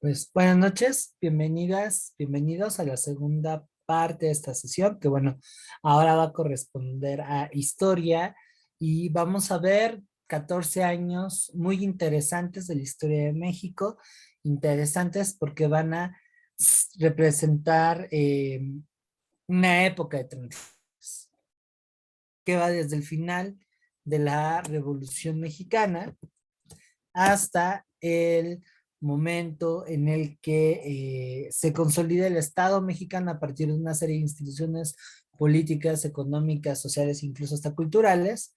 Pues buenas noches, bienvenidas, bienvenidos a la segunda parte de esta sesión, que bueno, ahora va a corresponder a historia y vamos a ver 14 años muy interesantes de la historia de México, interesantes porque van a representar una época de transición que va desde el final de la Revolución Mexicana hasta el momento en el que se consolida el Estado mexicano a partir de una serie de instituciones políticas, económicas, sociales, incluso hasta culturales,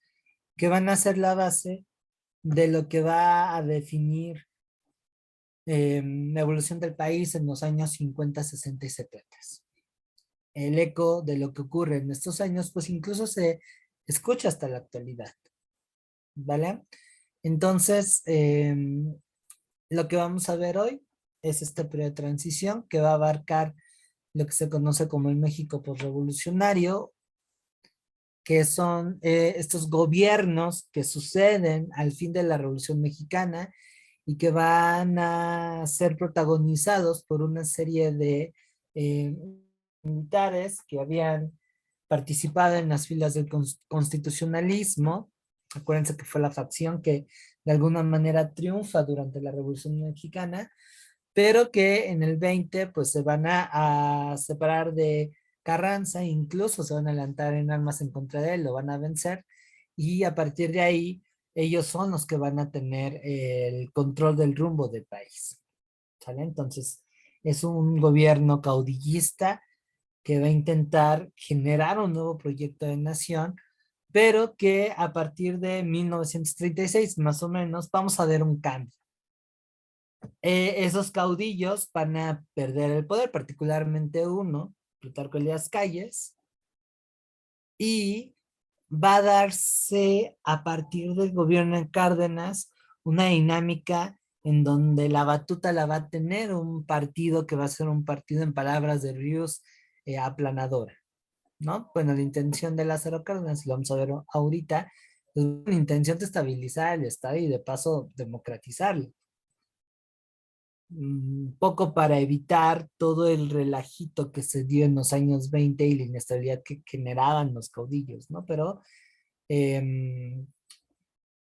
que van a ser la base de lo que va a definir la evolución del país en los años 50, 60 y 70. El eco de lo que ocurre en estos años, pues incluso se escucha hasta la actualidad, ¿vale? Entonces, lo que vamos a ver hoy es este periodo de transición que va a abarcar lo que se conoce como el México postrevolucionario, que son estos gobiernos que suceden al fin de la Revolución Mexicana y que van a ser protagonizados por una serie de eh, militares que habían participado en las filas del constitucionalismo. Acuérdense que fue la facción que de alguna manera triunfa durante la Revolución Mexicana, pero que en el 20 pues se van a separar de Carranza, incluso se van a levantar en armas en contra de él, lo van a vencer, y a partir de ahí ellos son los que van a tener el control del rumbo del país, ¿sale? Entonces es un gobierno caudillista que va a intentar generar un nuevo proyecto de nación, pero que a partir de 1936 más o menos vamos a ver un cambio. Esos caudillos van a perder el poder, particularmente uno, Plutarco Elías Calles, y va a darse a partir del gobierno de Cárdenas una dinámica en donde la batuta la va a tener un partido que va a ser un partido, en palabras de Ríos, aplanadora, ¿no? Bueno, la intención de Lázaro Cárdenas, lo vamos a ver ahorita, es una intención de estabilizar el Estado y de paso democratizarlo, un poco para evitar todo el relajito que se dio en los años 20 y la inestabilidad que generaban los caudillos, ¿no? Pero em,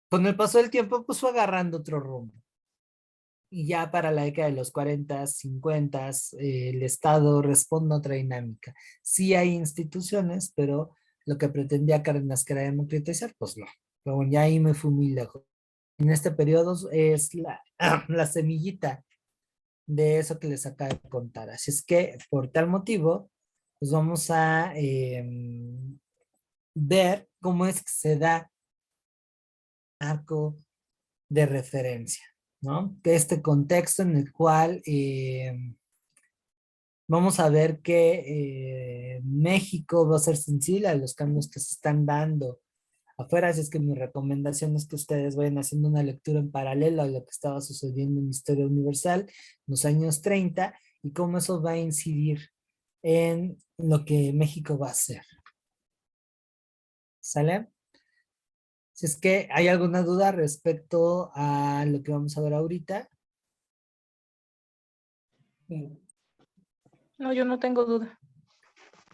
con el paso del tiempo, pues fue agarrando otro rumbo. Y ya para la década de los 40, 50, el Estado responde a otra dinámica. Sí hay instituciones, pero lo que pretendía Cárdenas, que era democratizar, pues no. Pero bueno, ya ahí me fui muy lejos. En este periodo es la semillita de eso que les acabo de contar. Así es que, por tal motivo, pues vamos a ver cómo es que se da arco de referencia, ¿no? Que este contexto en el cual vamos a ver que México va a ser sensible a los cambios que se están dando afuera, así es que mi recomendación es que ustedes vayan haciendo una lectura en paralelo a lo que estaba sucediendo en Historia Universal en los años 30 y cómo eso va a incidir en lo que México va a hacer. ¿Sale? Si es que hay alguna duda respecto a lo que vamos a ver ahorita. No, yo no tengo duda.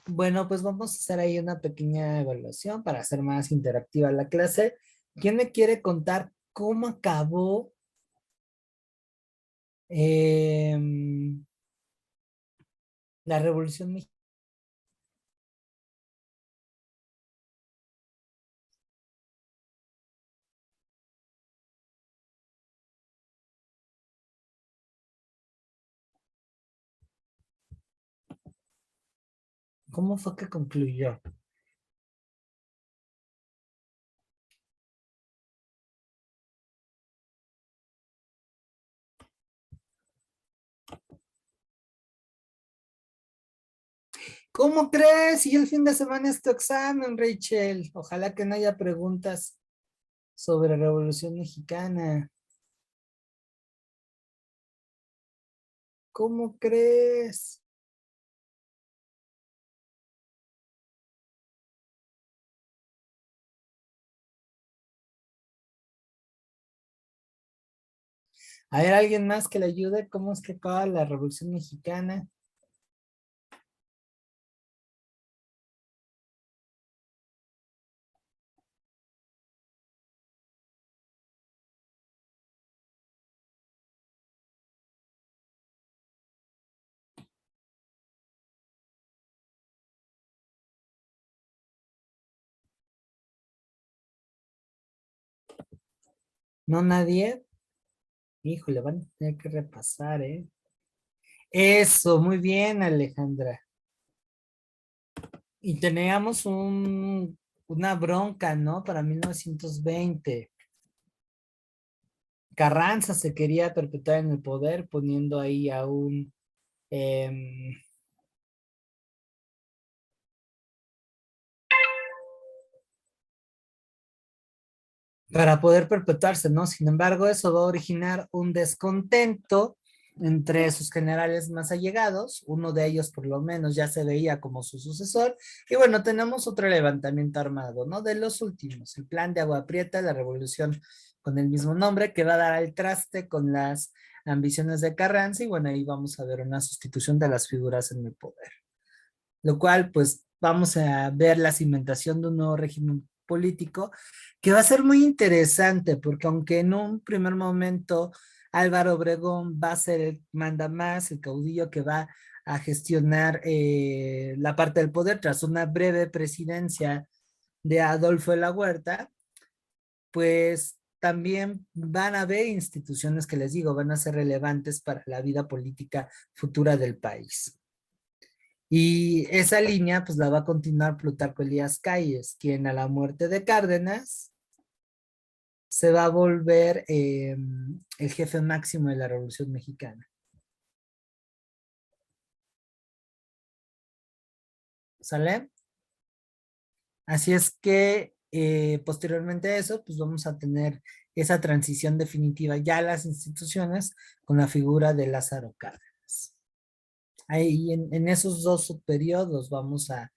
Bueno, pues vamos a hacer ahí una pequeña evaluación para hacer más interactiva la clase. ¿Quién me quiere contar cómo acabó la Revolución Mexicana? ¿Cómo fue que concluyó? ¿Cómo crees? Y el fin de semana es tu examen, Rachel. Ojalá que no haya preguntas sobre Revolución Mexicana. ¿Cómo crees? A ver, ¿alguien más que le ayude? ¿Cómo es que acaba la Revolución Mexicana? ¿No nadie? Híjole, van a tener que repasar, ¿eh? Eso, muy bien, Alejandra. Y teníamos una bronca, ¿no? Para 1920. Carranza se quería perpetuar en el poder poniendo ahí a em, para poder perpetuarse, ¿no? Sin embargo, eso va a originar un descontento entre sus generales más allegados, uno de ellos por lo menos ya se veía como su sucesor, y bueno, tenemos otro levantamiento armado, ¿no? De los últimos, el plan de Agua Prieta, la revolución con el mismo nombre, que va a dar al traste con las ambiciones de Carranza, y bueno, ahí vamos a ver una sustitución de las figuras en el poder, lo cual pues vamos a ver la cimentación de un nuevo régimen político que va a ser muy interesante porque aunque en un primer momento Álvaro Obregón va a ser el manda más, el caudillo que va a gestionar la parte del poder tras una breve presidencia de Adolfo de la Huerta, pues también van a haber instituciones que les digo, van a ser relevantes para la vida política futura del país. Y esa línea pues la va a continuar Plutarco Elías Calles, quien a la muerte de Cárdenas se va a volver el jefe máximo de la Revolución Mexicana. ¿Sale? Así es que posteriormente a eso pues vamos a tener esa transición definitiva ya a las instituciones con la figura de Lázaro Cárdenas. Ahí en esos dos subperiodos vamos a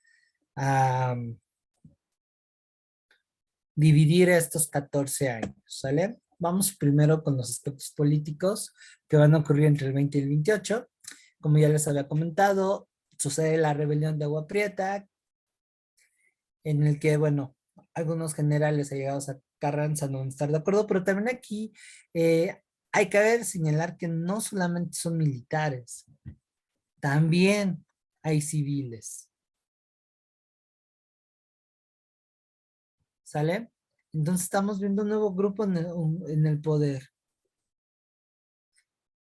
dividir estos 14 años, ¿sale? Vamos primero con los aspectos políticos que van a ocurrir entre el 20 y el 28. Como ya les había comentado, sucede la rebelión de Agua Prieta, en el que, bueno, algunos generales allegados a Carranza no van a estar de acuerdo, pero también aquí hay que señalar que no solamente son militares, también hay civiles, ¿sale? Entonces estamos viendo un nuevo grupo en el poder.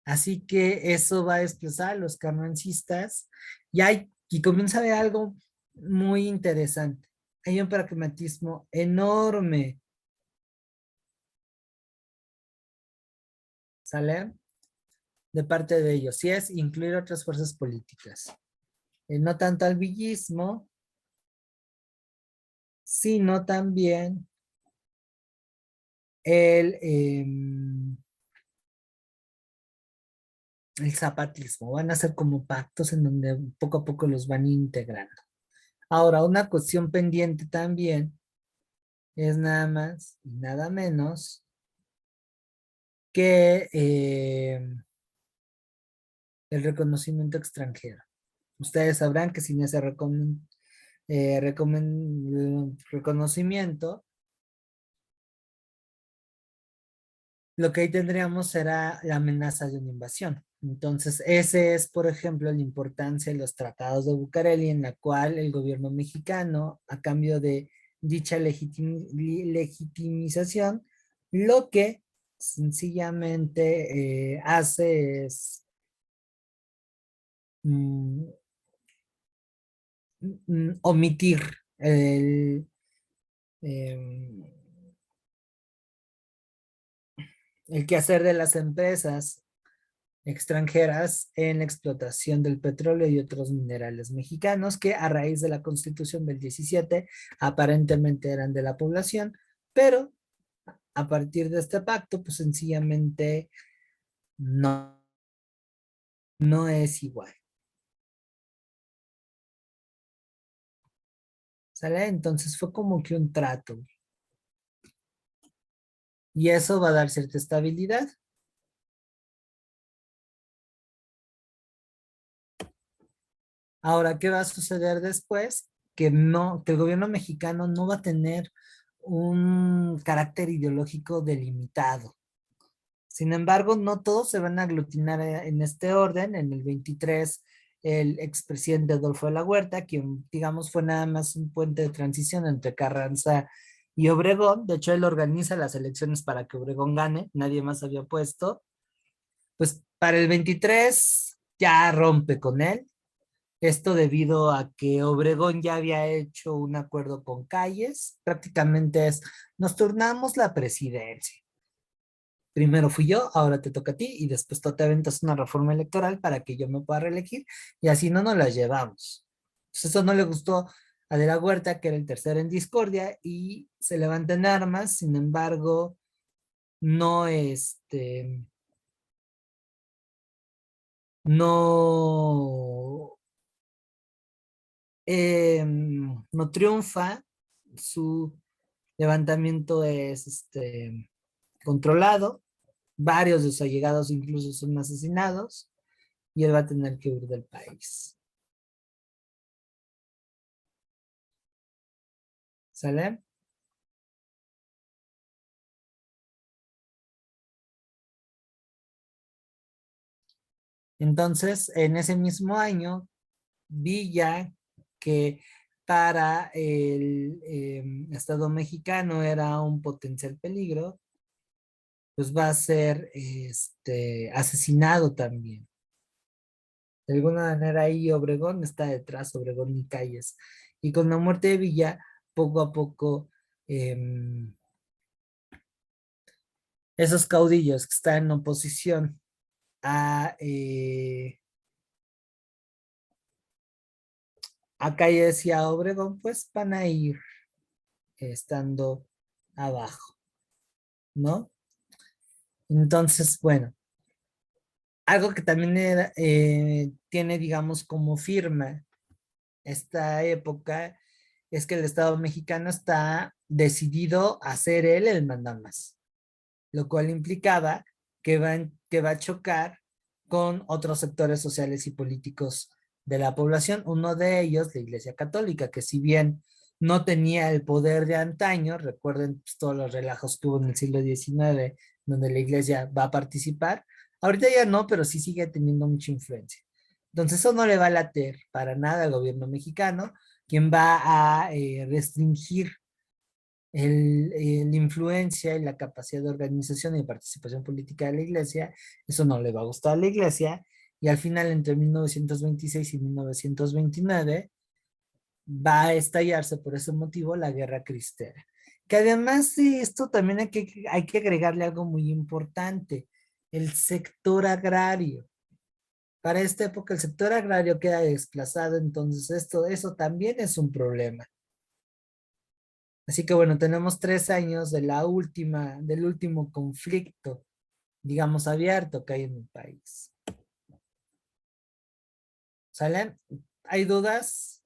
Así que eso va a desplazar a los carrancistas y comienza a ver algo muy interesante. Hay un pragmatismo enorme, ¿sale? De parte de ellos, y es incluir otras fuerzas políticas. No tanto al villismo, sino también el zapatismo. Van a ser como pactos en donde poco a poco los van integrando. Ahora, una cuestión pendiente también es nada más y nada menos que el reconocimiento extranjero. Ustedes sabrán que sin ese reconocimiento, lo que ahí tendríamos será la amenaza de una invasión. Entonces, ese es, por ejemplo, la importancia de los tratados de Bucareli, en la cual el gobierno mexicano, a cambio de dicha legitimización, lo que sencillamente hace es mm, omitir em, el quehacer de las empresas extranjeras en la explotación del petróleo y otros minerales mexicanos que a raíz de la Constitución del 17 aparentemente eran de la población, pero a partir de este pacto pues sencillamente no, no es igual. ¿Sale? Entonces fue como que un trato y eso va a dar cierta estabilidad. Ahora, ¿qué va a suceder después? Que el gobierno mexicano no va a tener un carácter ideológico delimitado. Sin embargo, no todos se van a aglutinar en este orden. En el 23, el expresidente Adolfo de la Huerta, quien, digamos, fue nada más un puente de transición entre Carranza y Obregón. De hecho, él organiza las elecciones para que Obregón gane, nadie más había puesto. Pues para el 23 ya rompe con él. Esto debido a que Obregón ya había hecho un acuerdo con Calles. Prácticamente es, nos turnamos la presidencia. Primero fui yo, ahora te toca a ti y después tú te aventas una reforma electoral para que yo me pueda reelegir y así no nos la llevamos. Pues eso no le gustó a De la Huerta, que era el tercero en discordia, y se levanta en armas. Sin embargo, no, no, no triunfa. Su levantamiento es controlado, varios de sus allegados incluso son asesinados y él va a tener que huir del país. ¿Sale? Entonces, en ese mismo año, Villa, que para el Estado mexicano era un potencial peligro, pues va a ser asesinado también. De alguna manera ahí Obregón está detrás, Obregón y Calles. Y con la muerte de Villa, poco a poco, em, esos caudillos que están en oposición a Calles y a Obregón, pues van a ir estando abajo, ¿no? Entonces, bueno, algo que también tiene, digamos, como firma esta época es que el Estado mexicano está decidido a ser él el mandamás, lo cual implicaba que va a chocar con otros sectores sociales y políticos de la población. Uno de ellos, la Iglesia Católica, que si bien no tenía el poder de antaño, recuerden pues, todos los relajos que hubo en el siglo XIX, donde la Iglesia va a participar, ahorita ya no, pero sí sigue teniendo mucha influencia. Entonces eso no le va a latir para nada al gobierno mexicano, quien va a restringir la influencia y la capacidad de organización y de participación política de la iglesia. Eso no le va a gustar a la iglesia, y al final, entre 1926 y 1929, va a estallarse por ese motivo la Guerra Cristera. Que además de esto también hay que agregarle algo muy importante, el sector agrario. Para esta época el sector agrario queda desplazado, entonces eso también es un problema. Así que bueno, tenemos 3 años del último conflicto, digamos, abierto que hay en el país. ¿Sale? ¿Hay dudas?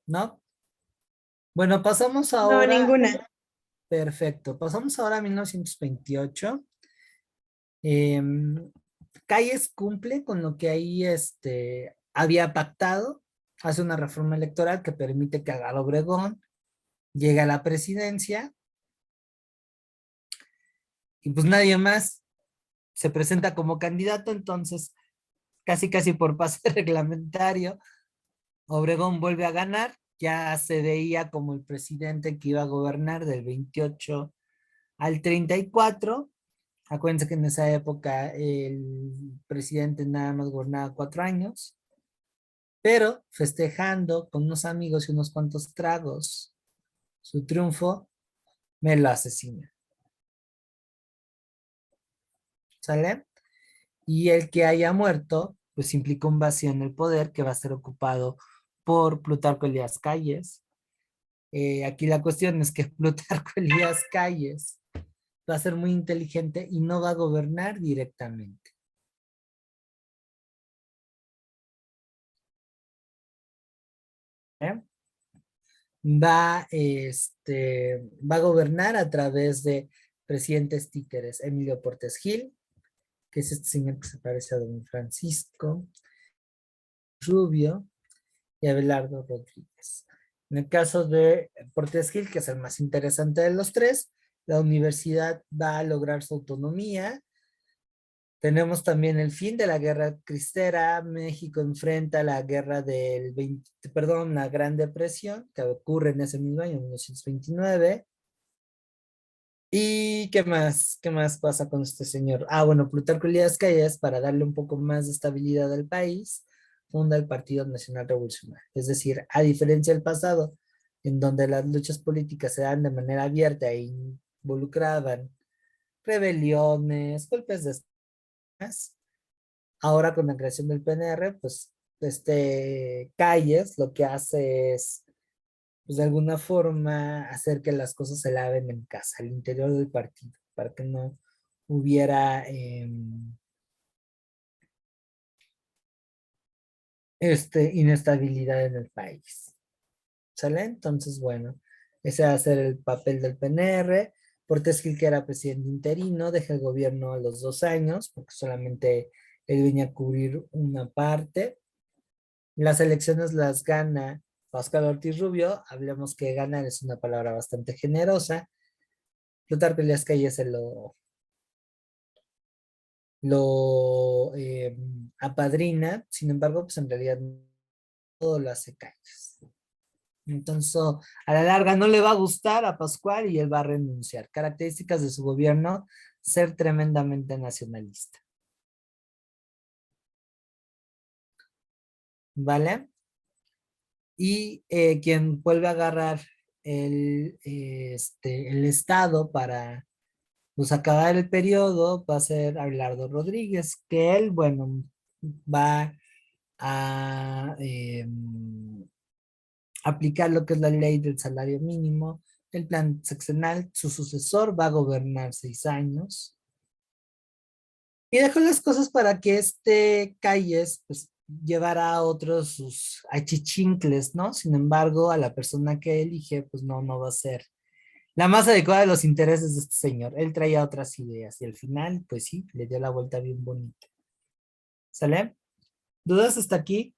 ¿No? Bueno, pasamos No, ahora, ninguna. perfecto, pasamos ahora a 1928. Em, Calles cumple con lo que ahí había pactado, hace una reforma electoral que permite que Álvaro Obregón llegue a la presidencia y pues nadie más se presenta como candidato, entonces casi casi por pase reglamentario, Obregón vuelve a ganar, ya se veía como el presidente que iba a gobernar del 28 al 34. Acuérdense que en esa época el presidente nada más gobernaba 4 años, pero festejando con unos amigos y unos cuantos tragos su triunfo, me lo asesina. ¿Sale? Y el que haya muerto, pues implica un vacío en el poder que va a ser ocupado por Plutarco Elías Calles. Aquí la cuestión es que Plutarco Elías Calles va a ser muy inteligente y no va a gobernar directamente. ¿Eh? va a gobernar a través de presidentes títeres. Emilio Portes Gil, que es este señor que se parece a don Francisco Rubio, y Abelardo Rodríguez. En el caso de Portes Gil, que es el más interesante de los tres, la universidad va a lograr su autonomía. Tenemos también el fin de la guerra cristera. México enfrenta la guerra del 20, perdón, la Gran Depresión, que ocurre en ese mismo año, 1929. ¿Y qué más? ¿Qué más pasa con este señor? Ah, bueno, Plutarco Elías Calles, para darle un poco más de estabilidad al país, funda el Partido Nacional Revolucionario. Es decir, a diferencia del pasado, en donde las luchas políticas se dan de manera abierta e involucraban rebeliones, golpes de estado, ahora con la creación del PNR, pues Calles lo que hace es, pues de alguna forma, hacer que las cosas se laven en casa, al interior del partido, para que no hubiera inestabilidad en el país. ¿Sale? Entonces, bueno, ese va a ser el papel del PNR. Portes Gil, que era presidente interino, deja el gobierno a los 2 años, porque solamente él venía a cubrir una parte. Las elecciones las gana Óscar Ortiz Rubio. Hablemos que ganar es una palabra bastante generosa. Plutarco Elías Calles se lo apadrina. Sin embargo, pues en realidad todo lo hace Calles. Entonces, a la larga no le va a gustar a Pascual y él va a renunciar. Características de su gobierno: ser tremendamente nacionalista. ¿Vale? Y quien vuelve a agarrar el Estado para, pues, acabar el periodo va a ser Abelardo Rodríguez, que él, bueno, va a aplicar lo que es la ley del salario mínimo, el plan sexenal. Su sucesor va a gobernar 6 años y dejó las cosas para que Calles, pues, llevara a otros sus achichincles, ¿no? Sin embargo, a la persona que elige, pues no va a ser la más adecuada de los intereses de este señor. Él traía otras ideas y al final, pues sí, le dio la vuelta bien bonita. ¿Sale? ¿Dudas hasta aquí?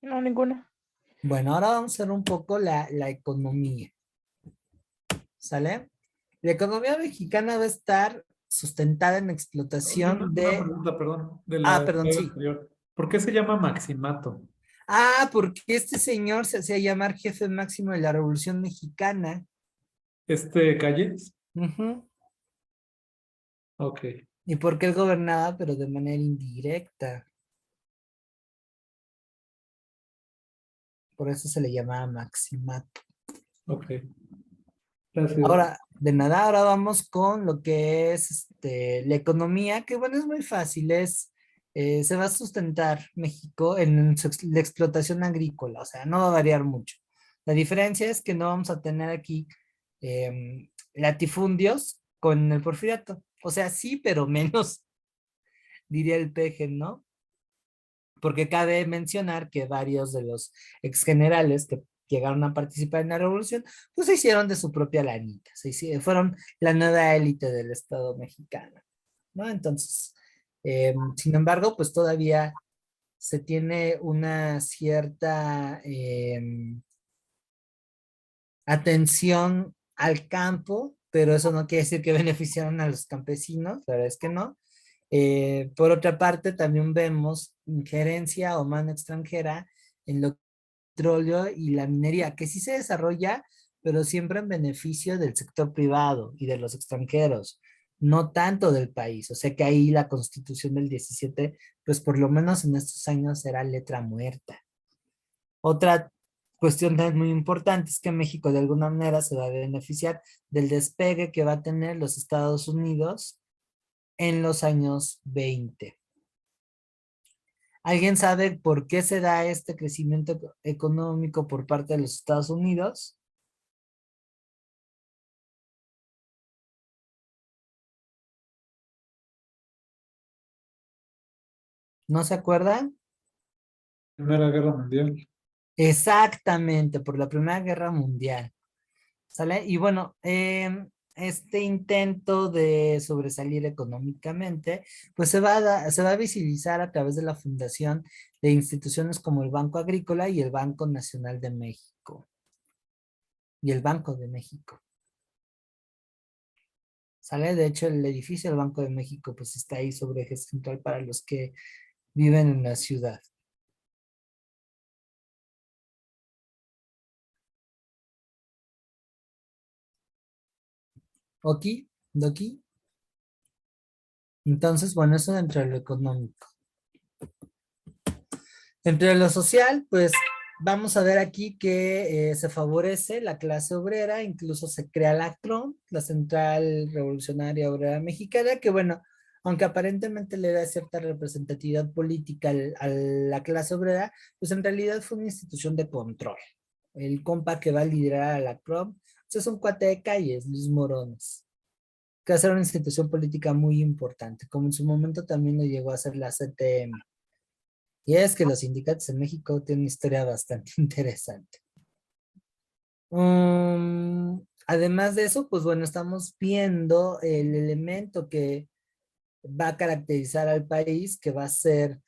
No, ninguna. Bueno, ahora vamos a ver un poco la economía. ¿Sale? La economía mexicana va a estar sustentada en explotación Una de... pregunta, perdón, de Ah, la perdón, slide sí. anterior. ¿Por qué se llama Maximato? Ah, porque este señor se hacía llamar jefe máximo de la Revolución Mexicana. Calles. Ujú. Ok, Y porque él gobernaba, pero de manera indirecta. Por eso se le llamaba Maximato. ok. Gracias. Ahora, de nada, ahora vamos con lo que es la economía, que bueno, es muy fácil, se va a sustentar México en la explotación agrícola, o sea, no va a variar mucho. La diferencia es que no vamos a tener aquí latifundios con el porfiriato, o sea, sí, pero menos, diría el peje, ¿no? Porque cabe mencionar que varios de los exgenerales que llegaron a participar en la revolución, pues se hicieron de su propia lanita, fueron la nueva élite del Estado mexicano, ¿no? Entonces, sin embargo, pues todavía se tiene una cierta atención al campo, pero eso no quiere decir que beneficiaron a los campesinos, la verdad es que no. Por otra parte, también vemos injerencia o mano extranjera en lo petróleo y la minería, que sí se desarrolla, pero siempre en beneficio del sector privado y de los extranjeros, no tanto del país. O sea que ahí la Constitución del 17, pues por lo menos en estos años era letra muerta. Otra cuestión también muy importante es que México de alguna manera se va a beneficiar del despegue que va a tener los Estados Unidos en los años 20. ¿Alguien sabe por qué se da este crecimiento económico por parte de los Estados Unidos? ¿No se acuerdan? Primera Guerra Mundial. Exactamente, por la Primera Guerra Mundial. ¿Sale? Y bueno, este intento de sobresalir económicamente, pues se va a visibilizar a través de la fundación de instituciones como el Banco Agrícola y el Banco Nacional de México y el Banco de México. ¿Sale? De hecho, el edificio del Banco de México pues está ahí sobre eje central para los que viven en la ciudad. ¿Ok? ¿Doki? Entonces, bueno, eso dentro de lo económico. Dentro de lo social, pues vamos a ver aquí que se favorece la clase obrera, incluso se crea la CROM, la Central Revolucionaria Obrera Mexicana, que bueno, aunque aparentemente le da cierta representatividad política a la clase obrera, pues en realidad fue una institución de control. El compa que va a liderar a la CROM, pues es un cuate de calles, Luis Morones, que va a ser una institución política muy importante, como en su momento también lo llegó a ser la CTM. Y es que los sindicatos en México tienen una historia bastante interesante. Además de eso, pues bueno, estamos viendo el elemento que va a caracterizar al país, que va a ser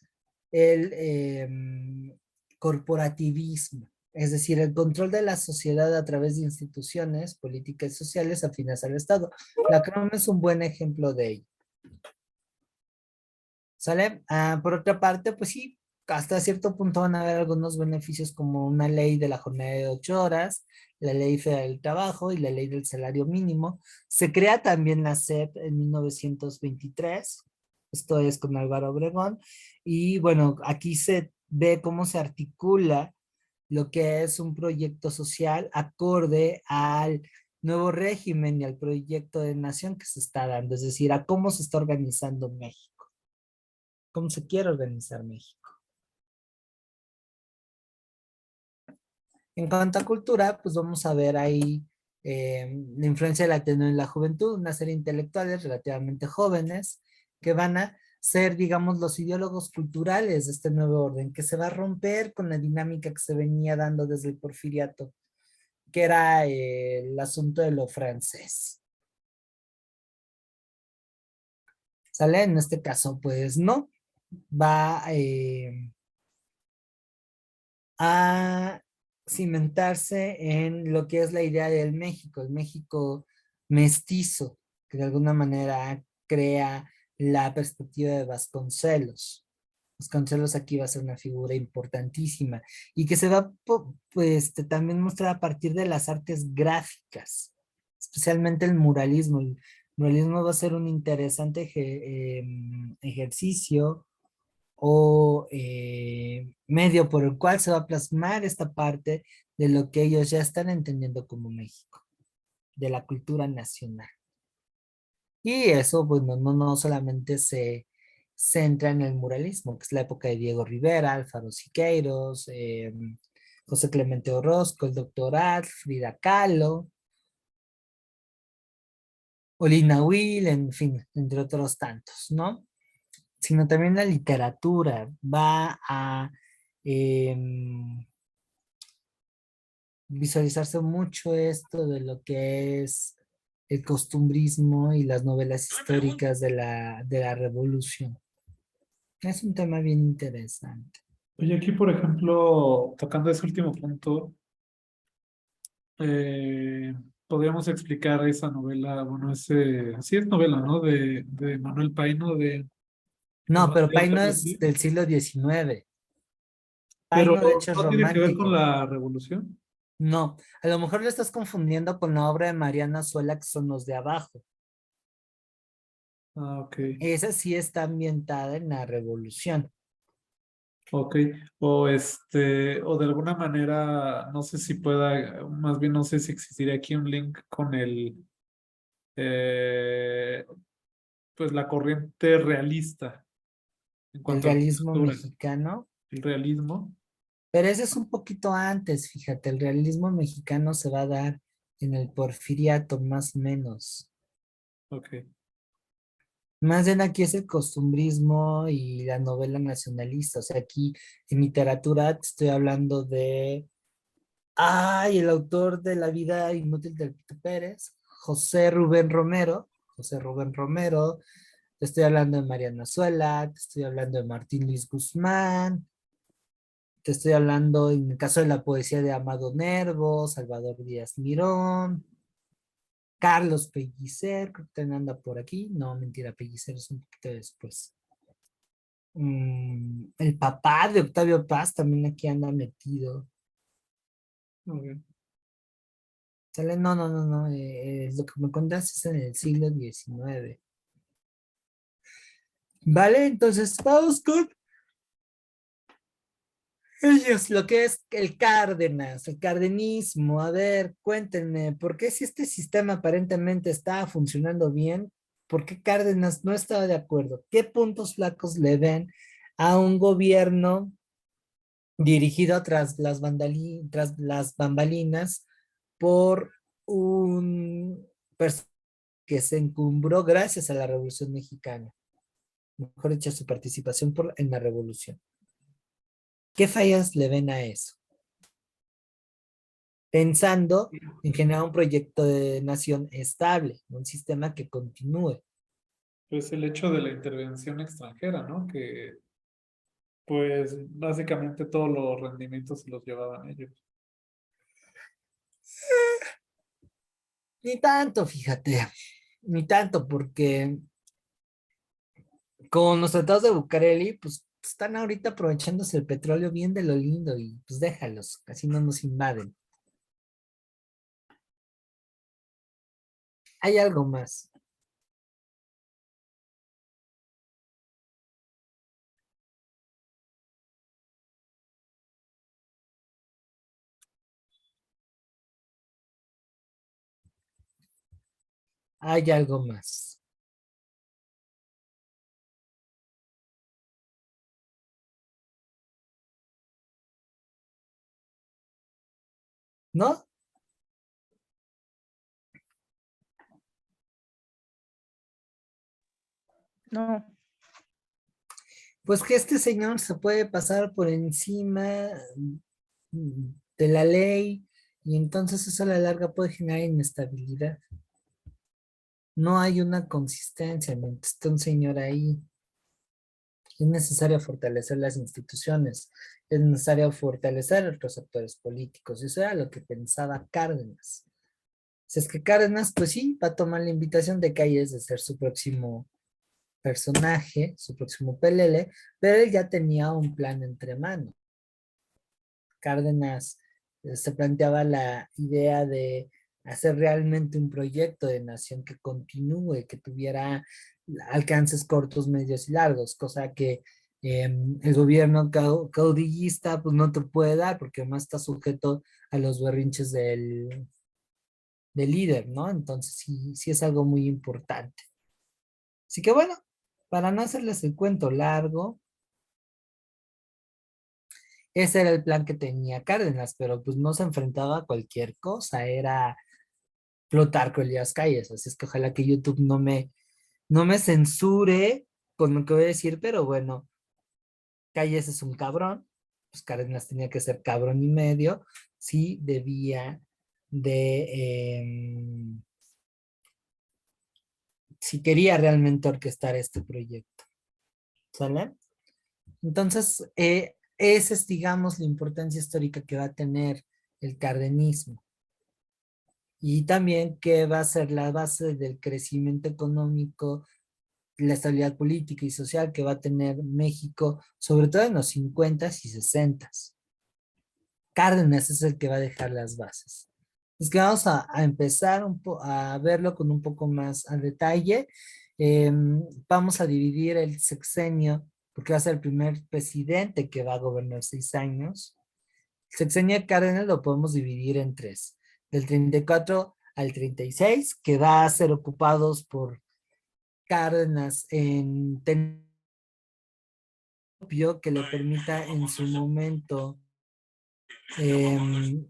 el corporativismo, es decir, el control de la sociedad a través de instituciones políticas y sociales afines al Estado. La CROM es un buen ejemplo de ello. ¿Sale? Por otra parte, pues sí, hasta cierto punto van a haber algunos beneficios como una ley de la jornada de 8 horas, la ley federal del trabajo y la ley del salario mínimo. Se crea también la SEP en 1923, esto es con Álvaro Obregón, y bueno, aquí se ve cómo se articula lo que es un proyecto social acorde al nuevo régimen y al proyecto de nación que se está dando, es decir, a cómo se está organizando México, cómo se quiere organizar México. En cuanto a cultura, pues vamos a ver ahí la influencia de la tecnología en la juventud, una serie de intelectuales relativamente jóvenes que van a ser, digamos, los ideólogos culturales de este nuevo orden, que se va a romper con la dinámica que se venía dando desde el porfiriato, que era el asunto de lo francés. ¿Sale? En este caso, pues no, va a cimentarse en lo que es la idea del México, el México mestizo, que de alguna manera crea la perspectiva de Vasconcelos. Vasconcelos aquí va a ser una figura importantísima y que se va pues, también mostrar a partir de las artes gráficas, especialmente el muralismo. El muralismo va a ser un interesante ejercicio o medio por el cual se va a plasmar esta parte de lo que ellos ya están entendiendo como México, de la cultura nacional. Y eso, pues no solamente se centra en el muralismo, que es la época de Diego Rivera, Alfaro Siqueiros, José Clemente Orozco, el doctor Frida Kahlo, Olina Will, en fin, entre otros tantos, ¿no? Sino también la literatura va a visualizarse mucho esto de lo que es el costumbrismo y las novelas históricas de la revolución. Es un tema bien interesante. Oye, aquí, por ejemplo, tocando ese último punto, eh, podríamos explicar esa novela, bueno, sí es novela, ¿no? De Manuel Paino, de El No, pero bandido Paino es Fernandino. del siglo XIX. Pero Paino, de hecho, es no tiene que ver con romántico. la revolución. No, a lo mejor lo estás confundiendo con la obra de Mariana Suela, que son los de abajo. Ah, ok. Esa sí está ambientada en la revolución. Ok, o de alguna manera, no sé si pueda, más bien no sé si existiría aquí un link con eh, pues la corriente realista en El cuanto a realismo literatura, mexicano. el realismo. Pero ese es un poquito antes, fíjate, el realismo mexicano se va a dar en el porfiriato, más o menos. Ok, Más bien aquí es el costumbrismo y la novela nacionalista. O sea, aquí en literatura te estoy hablando de, ay, el autor de La vida inútil del Pito Pérez, José Rubén Romero. José Rubén Romero. Te estoy hablando de Mariana Suela, te estoy hablando de Martín Luis Guzmán, te estoy hablando en el caso de la poesía de Amado Nervo, Salvador Díaz Mirón, Carlos Pellicer, creo que también anda por aquí. No, mentira, Pellicer es un poquito después. El papá de Octavio Paz también aquí anda metido. Ok. ¿Sale? No, no, no, no. Lo que me contaste es en el siglo XIX. Vale, entonces vamos con ellos, lo que es el Cárdenas, el cardenismo. A ver, cuéntenme, ¿por qué si este sistema aparentemente estaba funcionando bien, por qué Cárdenas no estaba de acuerdo? ¿Qué puntos flacos le ven a un gobierno dirigido tras las bambalinas por un personaje que se encumbró gracias a la Revolución Mexicana? Mejor dicho, su participación en la revolución. ¿Qué fallas le ven a eso? Pensando en generar un proyecto de nación estable, un sistema que continúe. Pues el hecho de la intervención extranjera, ¿no? Que pues básicamente todos los rendimientos se los llevaban ellos. Ni tanto, fíjate, ni tanto, porque con los tratados de Bucareli, pues están ahorita aprovechándose el petróleo bien de lo lindo y pues déjalos, así no nos invaden. Hay algo más, hay algo más, ¿no? No, Pues que este señor se puede pasar por encima de la ley y entonces eso a la larga puede generar inestabilidad. No hay una consistencia mientras está un señor ahí. Es necesario fortalecer las instituciones, es necesario fortalecer a los actores políticos. Eso era lo que pensaba Cárdenas. Si es que Cárdenas, pues sí, va a tomar la invitación de Calles de ser su próximo personaje, su próximo pelele, pero él ya tenía un plan entre manos. Cárdenas se planteaba la idea de hacer realmente un proyecto de nación que continúe, que tuviera alcances cortos, medios y largos, cosa que el gobierno caudillista pues no te puede dar porque además está sujeto a los berrinches del líder, ¿no? Entonces sí, sí es algo muy importante. Así que bueno, para no hacerles el cuento largo, ese era el plan que tenía Cárdenas, pero pues no se enfrentaba a cualquier cosa, era Plutarco Elías Calles, así es que ojalá que YouTube no me censure con lo que voy a decir, pero bueno, Calles es un cabrón, pues Cárdenas tenía que ser cabrón y medio, sí debía de, si quería realmente orquestar este proyecto, ¿sale? Entonces, esa es, digamos, la importancia histórica que va a tener el cardenismo. Y también que va a ser la base del crecimiento económico, la estabilidad política y social que va a tener México, sobre todo en los 50s y 60s. Cárdenas es el que va a dejar las bases. Es que vamos a empezar a verlo con un poco más a detalle. Vamos a dividir el sexenio, porque va a ser el primer presidente que va a gobernar 6 años. El sexenio de Cárdenas lo podemos dividir en tres. Del 34 al 36, que va a ser ocupados por Cárdenas en tenopio, que le permita en su momento em,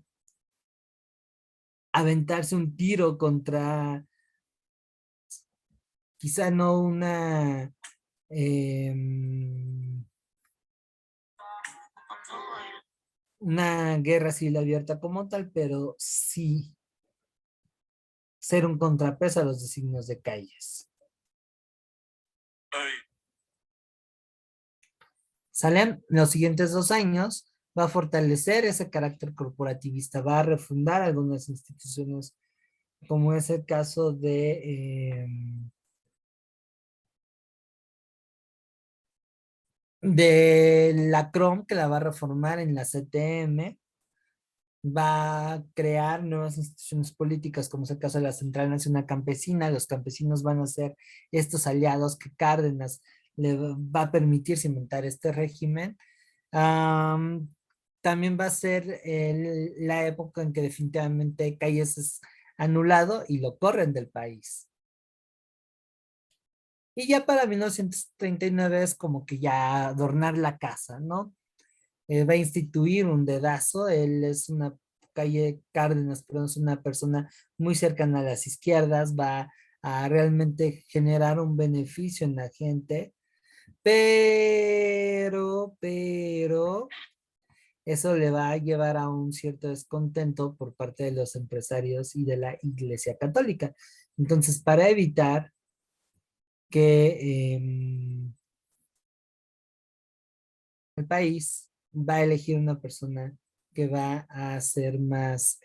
aventarse un tiro contra quizá no em, una guerra civil abierta como tal, pero sí ser un contrapeso a los designios de Calles. Salen los siguientes 2 años, va a fortalecer ese carácter corporativista, va a refundar algunas instituciones, como es el caso de la CROM, que la va a reformar en la CTM, va a crear nuevas instituciones políticas, como es el caso de la Central Nacional Campesina. Los campesinos van a ser estos aliados que Cárdenas le va a permitir cimentar este régimen. Am, También va a ser la época en que definitivamente Calles es anulado y lo corren del país. Y ya para 1939 es como que ya adornar la casa, ¿no? Va a instituir un dedazo. Él es una calle Cárdenas, pero es una persona muy cercana a las izquierdas, va a realmente generar un beneficio en la gente, pero eso le va a llevar a un cierto descontento por parte de los empresarios y de la Iglesia Católica. Entonces, para evitar que el país va a elegir una persona que va a ser más,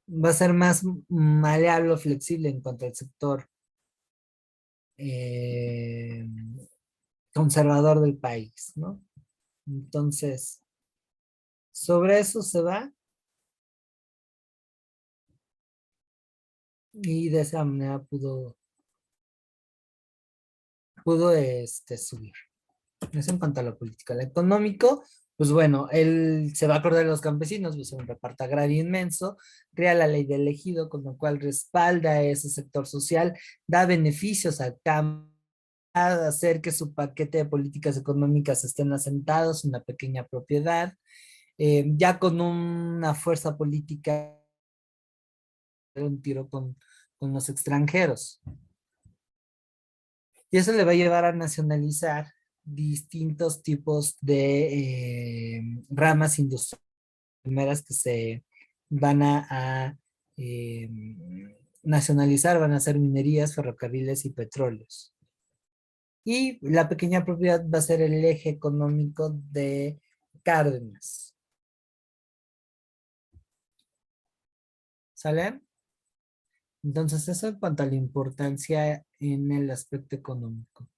va a ser más maleable o flexible en cuanto al sector eh, conservador del país, ¿no? Entonces, sobre eso se va y de esa manera pudo subir. Eso en cuanto a lo político. Lo económico, pues bueno, él se va a acordar de los campesinos, pues un reparto agrario inmenso, crea la ley del ejido, con lo cual respalda a ese sector social, da beneficios al campo, a hacer que su paquete de políticas económicas estén asentados en una pequeña propiedad, ya con una fuerza política, un tiro con los extranjeros. Y eso le va a llevar a nacionalizar distintos tipos de ramas industriales primeras que se van a nacionalizar, van a ser minerías, ferrocarriles y petróleos. Y la pequeña propiedad va a ser el eje económico de Cárdenas. ¿Sale? Entonces, eso en cuanto a la importancia en el aspecto económico.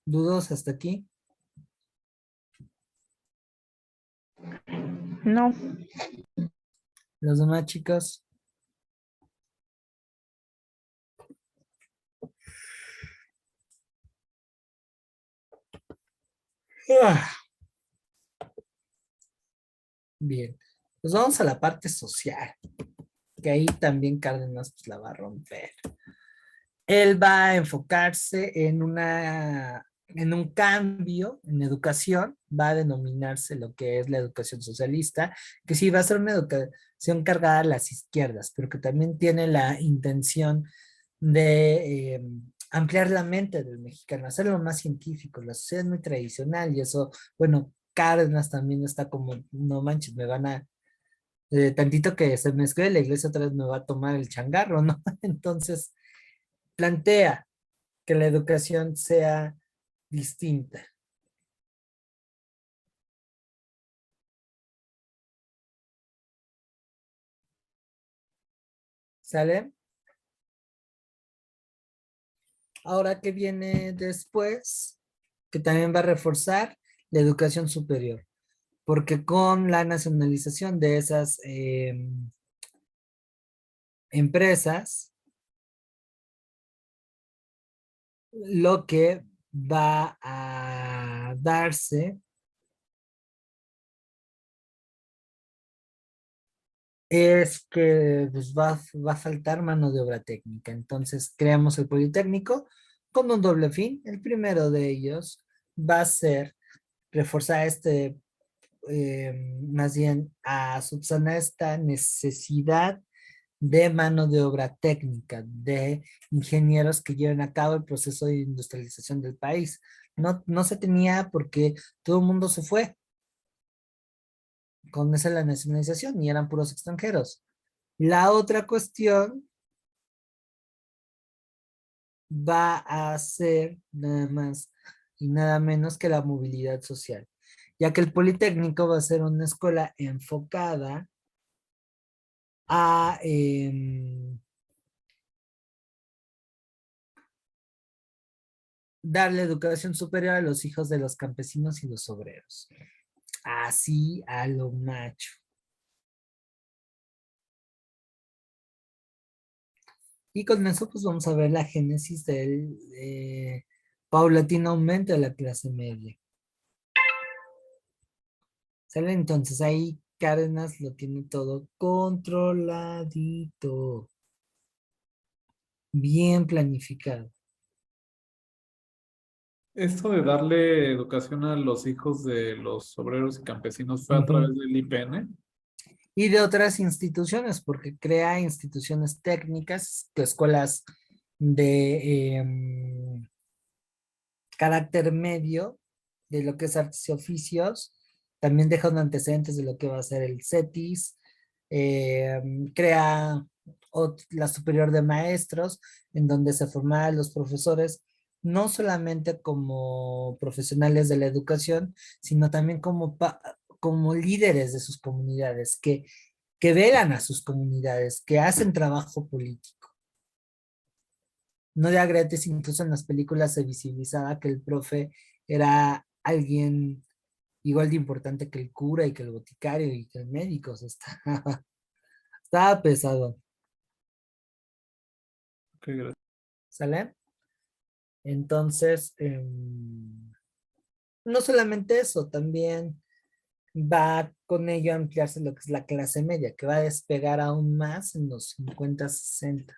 ¿Dudos hasta aquí? No. Los demás chicos. Ah, bien. Pues vamos a la parte social, que ahí también Cárdenas pues, la va a romper. Él va a enfocarse en un cambio en educación, va a denominarse lo que es la educación socialista, que sí va a ser una educación cargada a las izquierdas, pero que también tiene la intención de ampliar la mente del mexicano, hacerlo más científico. La sociedad es muy tradicional y eso, bueno, Cárdenas también está como, no manches, me van a, tantito que se mezcle la iglesia otra vez me va a tomar el changarro, ¿no? Entonces, plantea que la educación sea distinta. ¿Sale? Ahora que viene después, que también va a reforzar la educación superior, porque con la nacionalización de esas empresas, lo que va a darse es que pues, va a faltar mano de obra técnica. Entonces creamos el Politécnico con un doble fin. El primero de ellos va a ser reforzar más bien a subsanar esta necesidad de mano de obra técnica, de ingenieros que lleven a cabo el proceso de industrialización del país. No se tenía porque todo el mundo se fue con esa la nacionalización y eran puros extranjeros. La otra cuestión va a ser nada más y nada menos que la movilidad social, ya que el Politécnico va a ser una escuela enfocada a darle educación superior a los hijos de los campesinos y los obreros. Así a lo macho. Y con eso pues vamos a ver la génesis del paulatino aumento de la clase media. ¿Sale? Entonces ahí Cárdenas lo tiene todo controladito. Bien planificado. Esto de darle educación a los hijos de los obreros y campesinos fue a través del IPN. Y de otras instituciones, porque crea instituciones técnicas, escuelas de carácter medio, de lo que es artes y oficios, también deja un antecedentes de lo que va a ser el CETIS, crea la superior de maestros, en donde se formaban los profesores, no solamente como profesionales de la educación, sino también como líderes de sus comunidades, que velan a sus comunidades, que hacen trabajo político. No de agretes, incluso en las películas se visibilizaba que el profe era alguien igual de importante que el cura y que el boticario y que el médico. O sea, estaba pesado. Ok, gracias. ¿Sale? Entonces, no solamente eso, también va con ello a ampliarse lo que es la clase media, que va a despegar aún más en los 50, 60.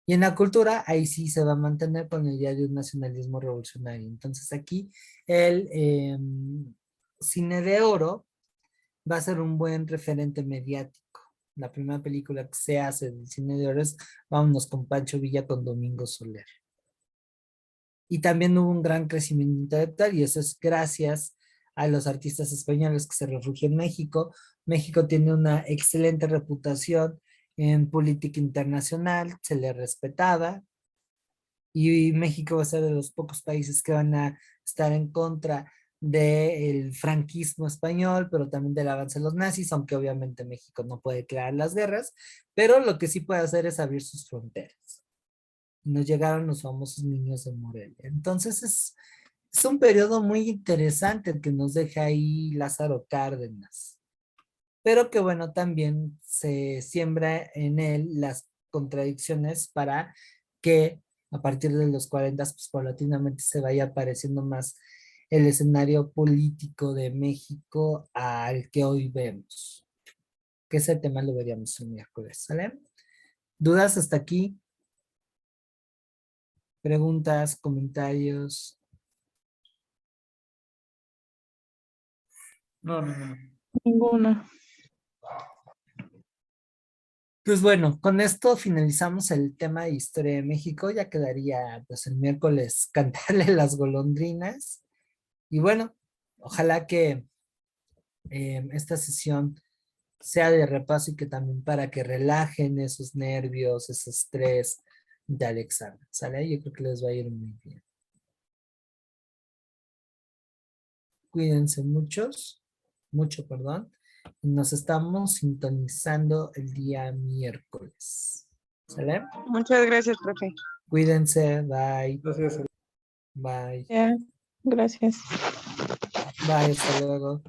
Y en la cultura, ahí sí se va a mantener con la idea de un nacionalismo revolucionario. Entonces aquí el cine de oro va a ser un buen referente mediático. La primera película que se hace del cine de oro es Vámonos con Pancho Villa con Domingo Soler. Y también hubo un gran crecimiento intelectual y eso es gracias a los artistas españoles que se refugian en México. México tiene una excelente reputación en política internacional, se le respetaba, y México va a ser de los pocos países que van a estar en contra del franquismo español, pero también del avance de los nazis, aunque obviamente México no puede declarar las guerras, pero lo que sí puede hacer es abrir sus fronteras. Nos llegaron los famosos niños de Morelia. Entonces es un periodo muy interesante el que nos deja ahí Lázaro Cárdenas, pero que bueno, también se siembra en él las contradicciones para que a partir de los 40, pues paulatinamente se vaya apareciendo más el escenario político de México al que hoy vemos. Que ese tema lo veríamos el miércoles, ¿sale? ¿Dudas hasta aquí? ¿Preguntas, comentarios? No, no. Ninguna. Pues bueno, con esto finalizamos el tema de historia de México. Ya quedaría pues el miércoles cantarle las golondrinas. Y bueno, ojalá que esta sesión sea de repaso y que también para que relajen esos nervios, ese estrés del examen. ¿Sale? Yo creo que les va a ir muy bien. Cuídense mucho, perdón. Y nos estamos sintonizando el día miércoles. ¿Sale? Muchas gracias, profe. Cuídense, bye, Gracias. bye, Ya, gracias. bye, hasta luego.